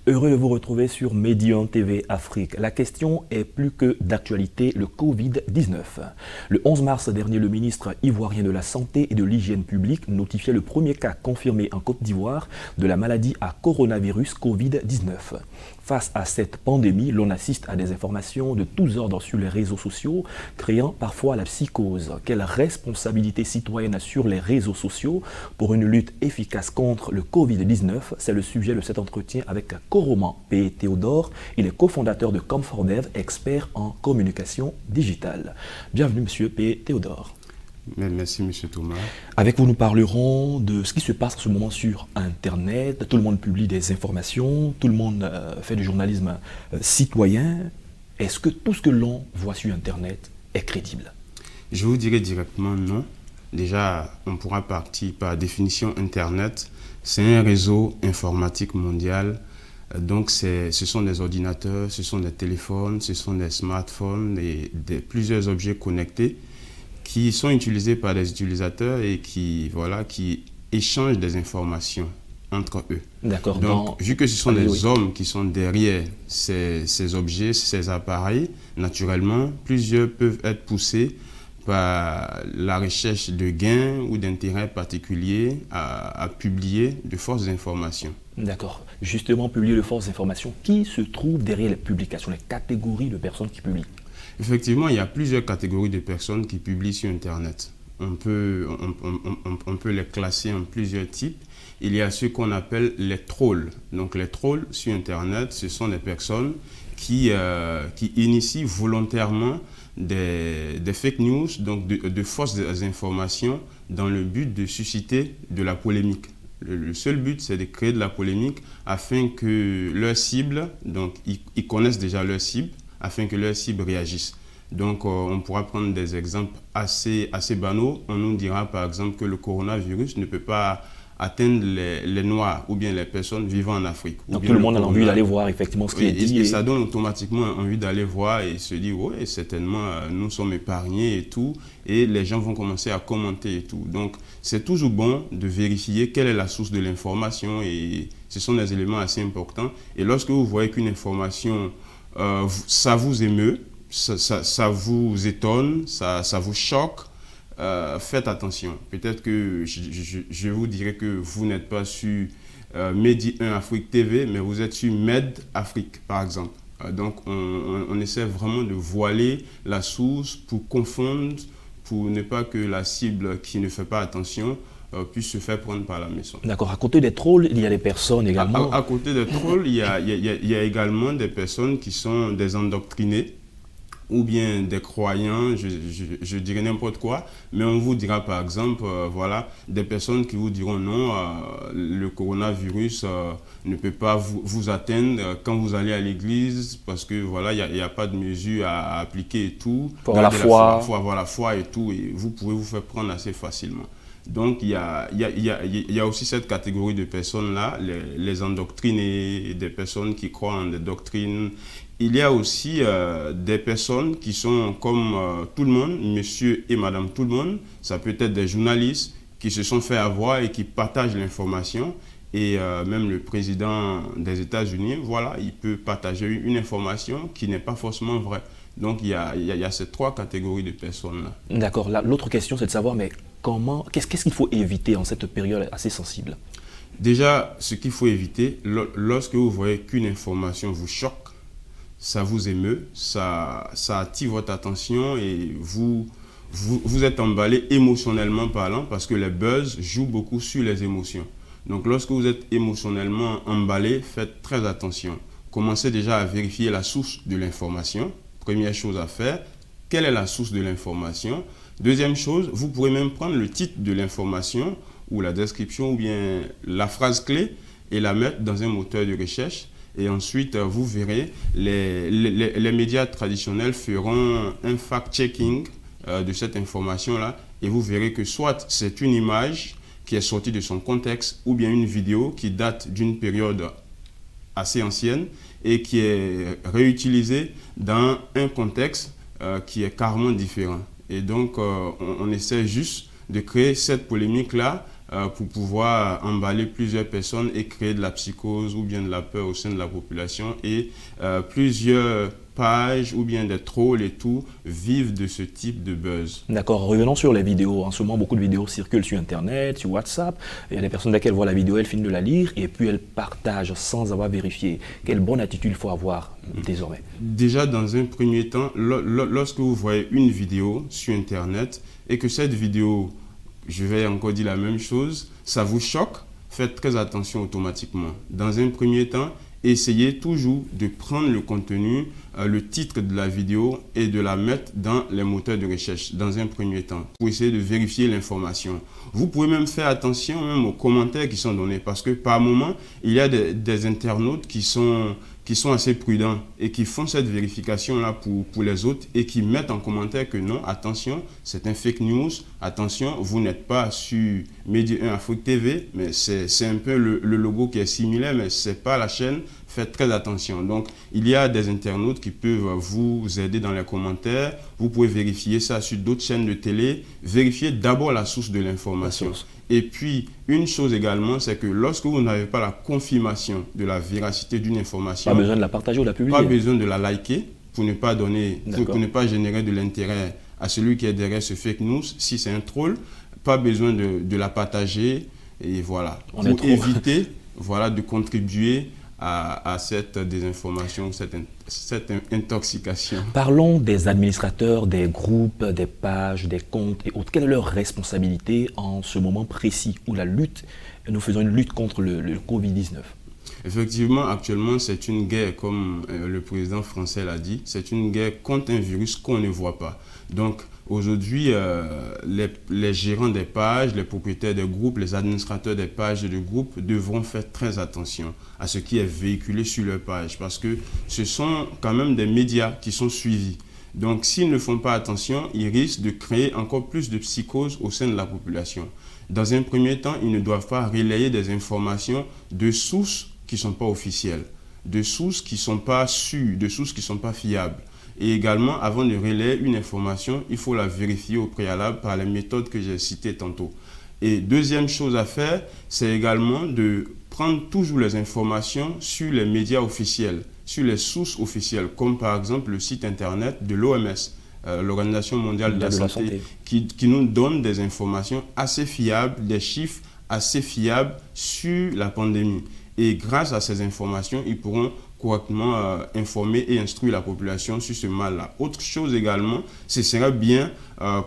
Heureux de vous retrouver sur Médium TV Afrique. La question est plus que d'actualité, le Covid-19. Le 11 mars dernier, le ministre ivoirien de la Santé et de l'Hygiène publique notifiait le premier cas confirmé en Côte d'Ivoire de la maladie à coronavirus Covid-19. Face à cette pandémie, l'on assiste à des informations de tous ordres sur les réseaux sociaux, créant parfois la psychose. Quelle responsabilité citoyenne sur les réseaux sociaux pour une lutte efficace contre le Covid-19? C'est le sujet de cet entretien avec Koroman P. Théodore. Il est cofondateur de ComfortDev, expert en communication digitale. Bienvenue, Monsieur P. Théodore. Merci, Monsieur Thomas. Avec vous, nous parlerons de ce qui se passe en ce moment sur Internet. Tout le monde publie des informations, tout le monde fait du journalisme citoyen. Est-ce que tout ce que l'on voit sur Internet est crédible? Je vous dirais directement non. Déjà, on pourra partir par définition Internet. C'est un réseau informatique mondial. Donc, ce sont des ordinateurs, ce sont des téléphones, ce sont des smartphones et plusieurs objets connectés qui sont utilisés par des utilisateurs et qui échangent des informations entre eux. D'accord. Donc, vu que ce sont des hommes qui sont derrière ces objets, ces appareils, naturellement, plusieurs peuvent être poussés par la recherche de gains ou d'intérêts particuliers à publier de fausses informations. D'accord. Justement, publier de fausses informations, qui se trouve derrière les publications, les catégories de personnes qui publient? Effectivement, il y a plusieurs catégories de personnes qui publient sur Internet. On peut les classer en plusieurs types. Il y a ceux qu'on appelle les trolls. Donc les trolls sur Internet, ce sont des personnes qui initient volontairement des fake news, donc de fausses informations dans le but de susciter de la polémique. Le seul but, c'est de créer de la polémique afin que leur cible, donc ils connaissent déjà leur cible, afin que leur cible réagisse. Donc, on pourra prendre des exemples assez banaux. On nous dira par exemple que le coronavirus ne peut pas atteindre les Noirs ou bien les personnes vivant en Afrique. Donc, tout le monde a envie d'aller voir effectivement ce qui est dit. Et ça donne automatiquement envie d'aller voir et se dire, oui, certainement, nous sommes épargnés et tout. Et les gens vont commencer à commenter et tout. Donc, c'est toujours bon de vérifier quelle est la source de l'information et ce sont des éléments assez importants. Et lorsque vous voyez qu'une information, ça vous émeut, ça vous étonne, ça vous choque, faites attention. Peut-être que je vous dirais que vous n'êtes pas sur Medi 1 Afrique TV, mais vous êtes sur Med Afrique, par exemple. Donc, on essaie vraiment de voiler la source pour confondre, pour ne pas que la cible qui ne fait pas attention puisse se faire prendre par la maison. D'accord. À côté des trolls, il y a des personnes également. À côté des trolls, il y a également des personnes qui sont des endoctrinés ou bien des croyants, je dirais n'importe quoi, mais on vous dira par exemple, des personnes qui vous diront non, le coronavirus ne peut pas vous atteindre quand vous allez à l'église parce que il n'y a pas de mesures à appliquer et tout. Pour avoir la foi et tout, et vous pouvez vous faire prendre assez facilement. Donc, il y a aussi cette catégorie de personnes-là, les endoctrinés, des personnes qui croient en des doctrines. Il y a aussi des personnes qui sont comme tout le monde, monsieur et madame tout le monde. Ça peut être des journalistes qui se sont fait avoir et qui partagent l'information. Et même le président des États-Unis, il peut partager une information qui n'est pas forcément vraie. Donc, il y a ces trois catégories de personnes-là. D'accord. L'autre question, c'est de savoir, mais qu'est-ce qu'il faut éviter en cette période assez sensible? Déjà, ce qu'il faut éviter, lorsque vous voyez qu'une information vous choque, ça vous émeut, ça attire votre attention et vous êtes emballé émotionnellement parlant parce que les buzz jouent beaucoup sur les émotions. Donc, lorsque vous êtes émotionnellement emballé, faites très attention. Commencez déjà à vérifier la source de l'information. Première chose à faire, quelle est la source de l'information? Deuxième chose, vous pourrez même prendre le titre de l'information ou la description ou bien la phrase clé et la mettre dans un moteur de recherche. Et ensuite, vous verrez, les médias traditionnels feront un fact-checking de cette information-là et vous verrez que soit c'est une image qui est sortie de son contexte ou bien une vidéo qui date d'une période assez ancienne et qui est réutilisée dans un contexte qui est carrément différent. Et donc, on essaie juste de créer cette polémique-là pour pouvoir emballer plusieurs personnes et créer de la psychose ou bien de la peur au sein de la population. Et plusieurs pages ou bien des trolls et tout vivent de ce type de buzz. D'accord, revenons sur les vidéos. En ce moment, beaucoup de vidéos circulent sur Internet, sur WhatsApp. Il y a des personnes dès qu'elles voient la vidéo, elles finissent de la lire et puis elles partagent sans avoir vérifié. Quelle bonne attitude il faut avoir désormais? Déjà, dans un premier temps, lorsque vous voyez une vidéo sur Internet et que cette vidéo, je vais encore dire la même chose, ça vous choque, faites très attention automatiquement. Dans un premier temps, essayez toujours de prendre le contenu, le titre de la vidéo et de la mettre dans les moteurs de recherche dans un premier temps pour essayer de vérifier l'information. Vous pouvez même faire attention même aux commentaires qui sont donnés parce que par moment, il y a des internautes qui sont assez prudents et qui font cette vérification-là pour les autres et qui mettent en commentaire que non, attention, c'est un fake news, attention, vous n'êtes pas sur Média 1 Afrique TV, mais c'est un peu le logo qui est similaire, mais ce n'est pas la chaîne, faites très attention. Donc, il y a des internautes qui peuvent vous aider dans les commentaires, vous pouvez vérifier ça sur d'autres chaînes de télé, vérifiez d'abord la source de l'information. Et puis, une chose également, c'est que lorsque vous n'avez pas la confirmation de la véracité d'une information, pas besoin de la partager ou de la publier. Pas besoin de la liker pour ne pas donner, pour ne pas générer de l'intérêt à celui qui est derrière ce fake news. Si c'est un troll, pas besoin de la partager et voilà. Pour éviter de contribuer à cette désinformation, cette intoxication. Parlons des administrateurs, des groupes, des pages, des comptes et autres. Quelle est leur responsabilité en ce moment précis où nous faisons une lutte contre le Covid-19? Effectivement, actuellement, c'est une guerre, comme le président français l'a dit, c'est une guerre contre un virus qu'on ne voit pas. Donc, aujourd'hui, les gérants des pages, les propriétaires des groupes, les administrateurs des pages et de groupes devront faire très attention à ce qui est véhiculé sur leurs pages parce que ce sont quand même des médias qui sont suivis. Donc, s'ils ne font pas attention, ils risquent de créer encore plus de psychose au sein de la population. Dans un premier temps, ils ne doivent pas relayer des informations de sources qui ne sont pas officielles, de sources qui ne sont pas sûres, de sources qui ne sont pas fiables. Et également, avant de relayer une information, il faut la vérifier au préalable par les méthodes que j'ai citées tantôt. Et deuxième chose à faire, c'est également de prendre toujours les informations sur les médias officiels, sur les sources officielles, comme par exemple le site internet de l'OMS, l'Organisation mondiale de la santé, qui nous donne des informations assez fiables, des chiffres assez fiables sur la pandémie. Et grâce à ces informations, ils pourront correctement informer et instruire la population sur ce mal-là. Autre chose également, ce serait bien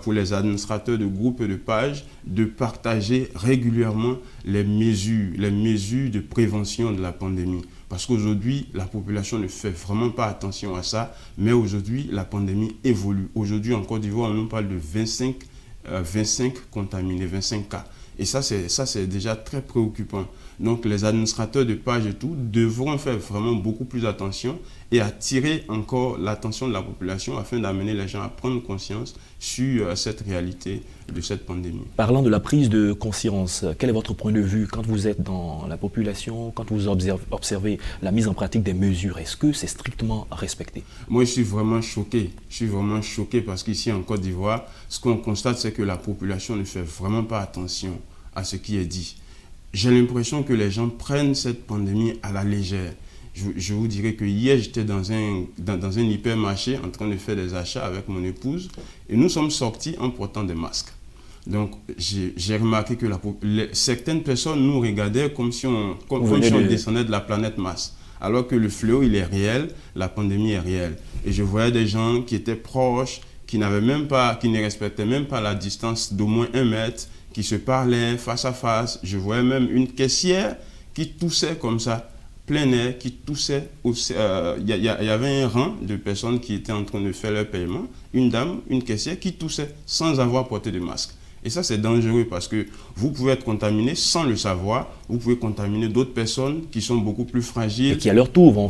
pour les administrateurs de groupes et de pages de partager régulièrement les mesures de prévention de la pandémie. Parce qu'aujourd'hui, la population ne fait vraiment pas attention à ça, mais aujourd'hui, la pandémie évolue. Aujourd'hui, en Côte d'Ivoire, on nous parle de 25 contaminés, 25 cas. Et ça, c'est déjà très préoccupant. Donc, les administrateurs de pages et tout devront faire vraiment beaucoup plus attention et attirer encore l'attention de la population afin d'amener les gens à prendre conscience sur cette réalité de cette pandémie. Parlant de la prise de conscience, quel est votre point de vue quand vous êtes dans la population, quand vous observez la mise en pratique des mesures? Est-ce que c'est strictement respecté? Moi, je suis vraiment choqué. Je suis vraiment choqué parce qu'ici en Côte d'Ivoire, ce qu'on constate, c'est que la population ne fait vraiment pas attention à ce qui est dit. J'ai l'impression que les gens prennent cette pandémie à la légère. Je vous dirais que hier, j'étais dans un hypermarché en train de faire des achats avec mon épouse et nous sommes sortis en portant des masques. Donc, j'ai remarqué que certaines personnes nous regardaient comme si on descendait de la planète Mars. Alors que le fléau, il est réel, la pandémie est réelle. Et je voyais des gens qui étaient proches, qui ne respectaient même pas la distance d'au moins 1 mètre, qui se parlaient face à face. Je voyais même une caissière qui toussait comme ça, plein air, qui toussait. Il y avait un rang de personnes qui étaient en train de faire leur paiement. Une dame, une caissière qui toussait sans avoir porté de masque. Et ça, c'est dangereux parce que vous pouvez être contaminé sans le savoir. Vous pouvez contaminer d'autres personnes qui sont beaucoup plus fragiles. Et qui à leur tour vont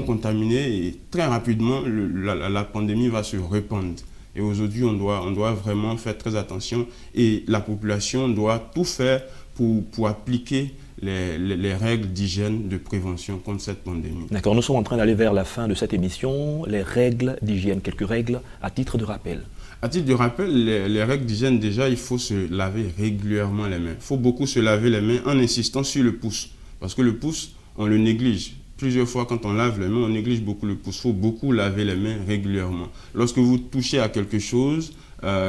contaminer. Et très rapidement, la pandémie va se répandre. Et aujourd'hui, on doit vraiment faire très attention et la population doit tout faire pour appliquer les règles d'hygiène de prévention contre cette pandémie. D'accord, nous sommes en train d'aller vers la fin de cette émission. Les règles d'hygiène, quelques règles à titre de rappel. À titre de rappel, les règles d'hygiène, déjà, il faut se laver régulièrement les mains. Il faut beaucoup se laver les mains en insistant sur le pouce. Parce que le pouce, on le néglige. Plusieurs fois, quand on lave les mains, on néglige beaucoup le pouce. Il faut beaucoup laver les mains régulièrement. Lorsque vous touchez à quelque chose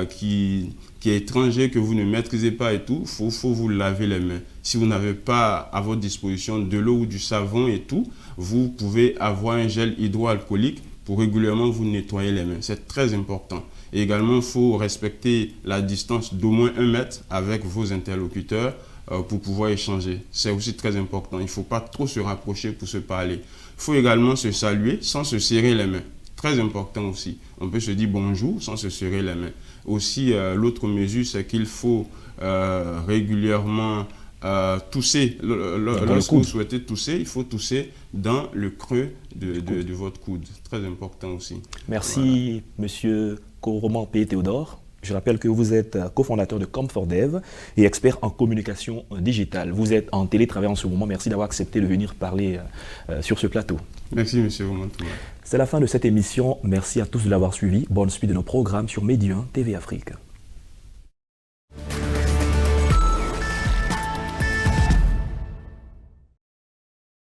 qui est étranger, que vous ne maîtrisez pas et tout, faut vous laver les mains. Si vous n'avez pas à votre disposition de l'eau ou du savon et tout, vous pouvez avoir un gel hydroalcoolique pour régulièrement vous nettoyer les mains. C'est très important. Et également, il faut respecter la distance d'au moins 1 mètre avec vos interlocuteurs pour pouvoir échanger. C'est aussi très important. Il ne faut pas trop se rapprocher pour se parler. Il faut également se saluer sans se serrer les mains. Très important aussi. On peut se dire bonjour sans se serrer les mains. Aussi, l'autre mesure, c'est qu'il faut régulièrement tousser. Lorsque vous souhaitez tousser, il faut tousser dans le creux de votre coude. Très important aussi. Merci, Monsieur Koroman P. Théodore. Je rappelle que vous êtes cofondateur de ComfortDev et expert en communication digitale. Vous êtes en télétravail en ce moment. Merci d'avoir accepté de venir parler sur ce plateau. Merci, Monsieur Romantouma. C'est la fin de cette émission. Merci à tous de l'avoir suivi. Bonne suite de nos programmes sur Média TV Afrique.